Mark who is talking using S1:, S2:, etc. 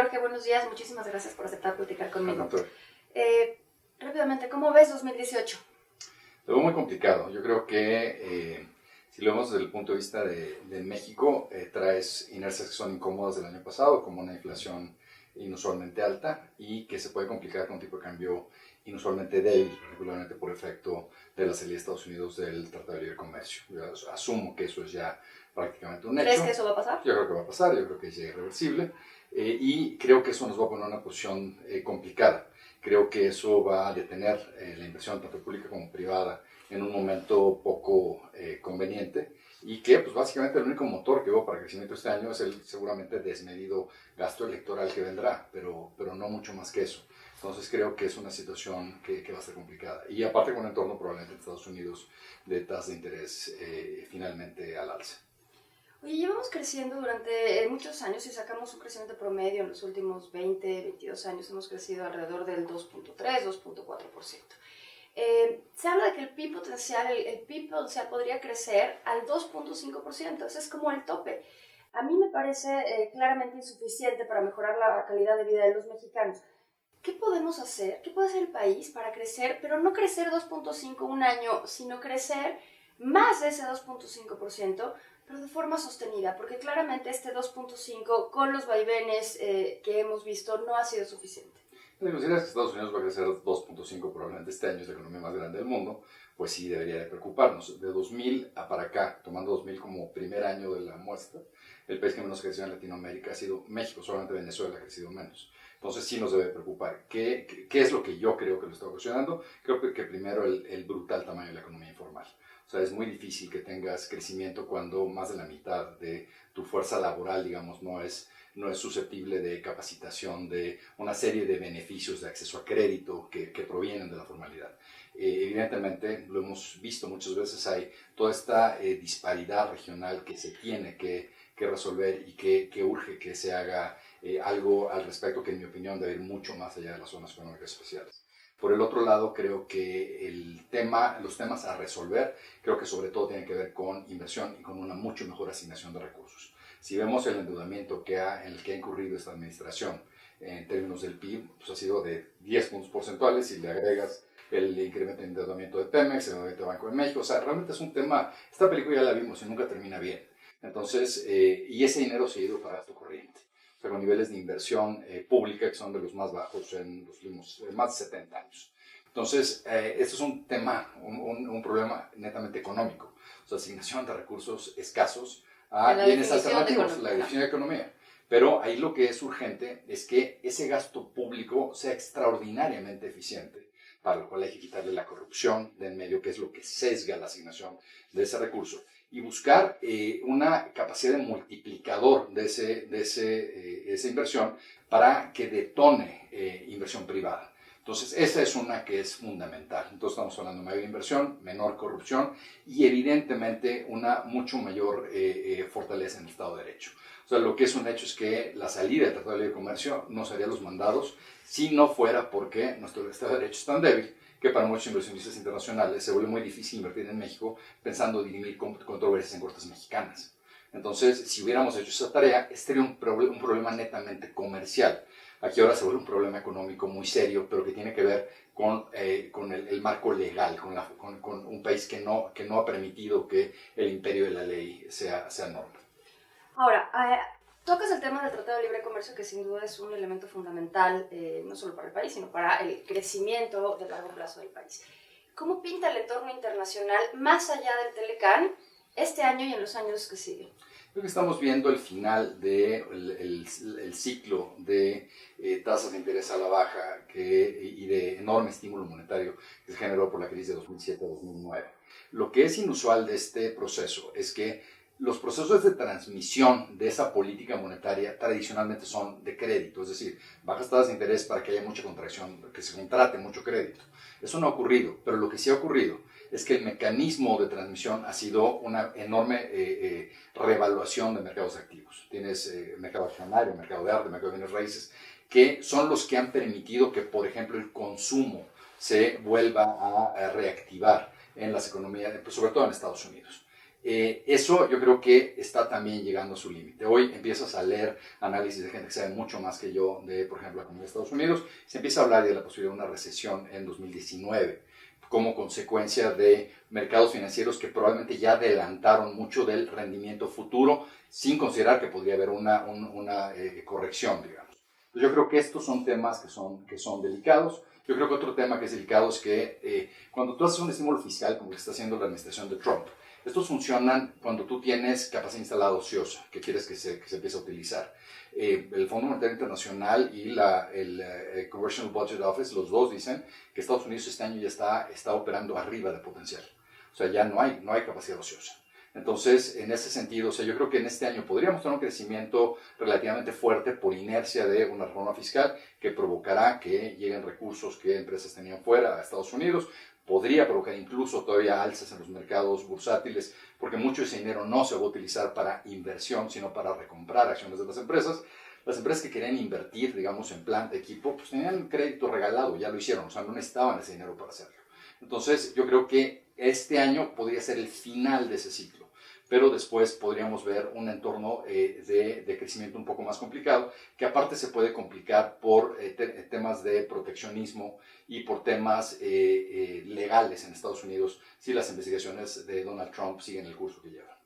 S1: Jorge, buenos días. Muchísimas gracias por aceptar platicar conmigo.
S2: Doctor.
S1: Rápidamente, ¿cómo ves 2018?
S2: Lo veo muy complicado. Yo creo que si lo vemos desde el punto de vista de México, traes inercias que son incómodas del año pasado, como una inflación inusualmente alta y que se puede complicar con un tipo de cambio inusualmente débil, particularmente por efecto de la salida de Estados Unidos del Tratado de Libre Comercio. Yo asumo que eso es ya prácticamente un hecho.
S1: ¿Crees que eso va a pasar?
S2: Yo creo que va a pasar, yo creo que es ya irreversible y creo que eso nos va a poner en una posición complicada. Creo que eso va a detener la inversión tanto pública como privada en un momento poco conveniente y que pues básicamente el único motor que veo para el crecimiento este año es el seguramente desmedido gasto electoral que vendrá, pero no mucho más que eso. Entonces creo que es una situación que va a ser complicada. Y aparte con un entorno probablemente de Estados Unidos de tasas de interés finalmente al alza.
S1: Oye, llevamos creciendo durante muchos años y sacamos un crecimiento promedio en los últimos 20, 22 años. Hemos crecido alrededor del 2.3, 2.4%. Se habla de que el PIB potencial podría crecer al 2.5%. Ese es como el tope. A mí me parece claramente insuficiente para mejorar la calidad de vida de los mexicanos. ¿Qué podemos hacer? ¿Qué puede hacer el país para crecer? Pero no crecer 2.5 un año, sino crecer más de ese 2.5%, pero de forma sostenida, porque claramente este 2.5 con los vaivenes que hemos visto no ha sido suficiente.
S2: Si consideras que Estados Unidos va a crecer 2.5 probablemente este año, es la economía más grande del mundo, pues sí debería de preocuparnos. De 2000 a para acá, tomando 2000 como primer año de la muestra, el país que menos creció en Latinoamérica ha sido México, solamente Venezuela ha crecido menos. Entonces sí nos debe preocupar. ¿Qué es lo que yo creo que lo está ocasionando? Creo que primero el brutal tamaño de la economía informal. O sea, es muy difícil que tengas crecimiento cuando más de la mitad de tu fuerza laboral, digamos, no es susceptible de capacitación, de una serie de beneficios de acceso a crédito que provienen de la formalidad. Evidentemente, lo hemos visto muchas veces, hay toda esta disparidad regional que se tiene que resolver y que urge que se haga algo al respecto que en mi opinión debe ir mucho más allá de las zonas económicas especiales. Por el otro lado, creo que los temas a resolver, creo que sobre todo tienen que ver con inversión y con una mucho mejor asignación de recursos. Si vemos el endeudamiento en el que ha incurrido esta administración en términos del PIB, pues ha sido de 10 puntos porcentuales y le agregas el incremento de endeudamiento de Pemex, el endeudamiento de Banco de México, o sea, realmente es un tema, esta película ya la vimos y nunca termina bien. Entonces, y ese dinero se ha ido para gasto corriente. O sea, con niveles de inversión pública que son de los más bajos en los últimos más de 70 años. Entonces, esto es un tema, un problema netamente económico. O sea, asignación de recursos escasos a bienes alternativos, la definición de economía. Pero ahí lo que es urgente es que ese gasto público sea extraordinariamente eficiente, para lo cual hay que quitarle la corrupción de en medio, que es lo que sesga la asignación de ese recurso, y buscar una capacidad de multiplicador de esa inversión para que detone inversión privada. Entonces, esa es una que es fundamental. Entonces, estamos hablando de mayor inversión, menor corrupción y, evidentemente, una mucho mayor fortaleza en el Estado de Derecho. O sea, lo que es un hecho es que la salida del Tratado de Libre Comercio no sería los mandados si no fuera porque nuestro Estado de Derecho es tan débil que para muchos inversionistas internacionales se vuelve muy difícil invertir en México pensando dirimir controversias en cortes mexicanas. Entonces, si hubiéramos hecho esa tarea, este sería un problema netamente comercial. Aquí ahora se vuelve un problema económico muy serio, pero que tiene que ver con el marco legal, con un país que no ha permitido que el imperio de la ley sea norma.
S1: Ahora, tocas el tema del Tratado de Libre Comercio, que sin duda es un elemento fundamental, no solo para el país, sino para el crecimiento de largo plazo del país. ¿Cómo pinta el entorno internacional más allá del Telecán este año y en los años que siguen?
S2: Creo que estamos viendo el final del ciclo de tasas de interés a la baja y de enorme estímulo monetario que se generó por la crisis de 2007-2009. Lo que es inusual de este proceso es que los procesos de transmisión de esa política monetaria tradicionalmente son de crédito, es decir, bajas tasas de interés para que haya mucha contracción, que se contrate mucho crédito. Eso no ha ocurrido, pero lo que sí ha ocurrido es que el mecanismo de transmisión ha sido una enorme reevaluación de mercados activos. Tienes mercado accionario, mercado de arte, mercado de bienes raíces, que son los que han permitido que, por ejemplo, el consumo se vuelva a reactivar en las economías, sobre todo en Estados Unidos. Eso yo creo que está también llegando a su límite. Hoy empiezas a leer análisis de gente que sabe mucho más que yo de, por ejemplo, la economía de Estados Unidos. Se empieza a hablar de la posibilidad de una recesión en 2019 como consecuencia de mercados financieros que probablemente ya adelantaron mucho del rendimiento futuro sin considerar que podría haber una corrección, digamos. Entonces yo creo que estos son temas que son delicados. Yo creo que otro tema que es delicado es que cuando tú haces un estímulo fiscal, como lo está haciendo la administración de Trump, estos funcionan cuando tú tienes capacidad instalada ociosa, que quieres que se empiece a utilizar. El Fondo Monetario Internacional y el Congressional Budget Office, los dos dicen que Estados Unidos este año ya está operando arriba de potencial. O sea, ya no hay capacidad ociosa. Entonces, en ese sentido, o sea, yo creo que en este año podríamos tener un crecimiento relativamente fuerte por inercia de una reforma fiscal que provocará que lleguen recursos que empresas tenían fuera a Estados Unidos. Podría provocar incluso todavía alzas en los mercados bursátiles, porque mucho de ese dinero no se va a utilizar para inversión, sino para recomprar acciones de las empresas. Las empresas que querían invertir, digamos, en planta, equipo, pues tenían crédito regalado, ya lo hicieron, o sea, no necesitaban ese dinero para hacerlo. Entonces, yo creo que este año podría ser el final de ese ciclo, pero después podríamos ver un entorno de crecimiento un poco más complicado, que aparte se puede complicar por temas de proteccionismo y por temas legales en Estados Unidos si las investigaciones de Donald Trump siguen el curso que llevan.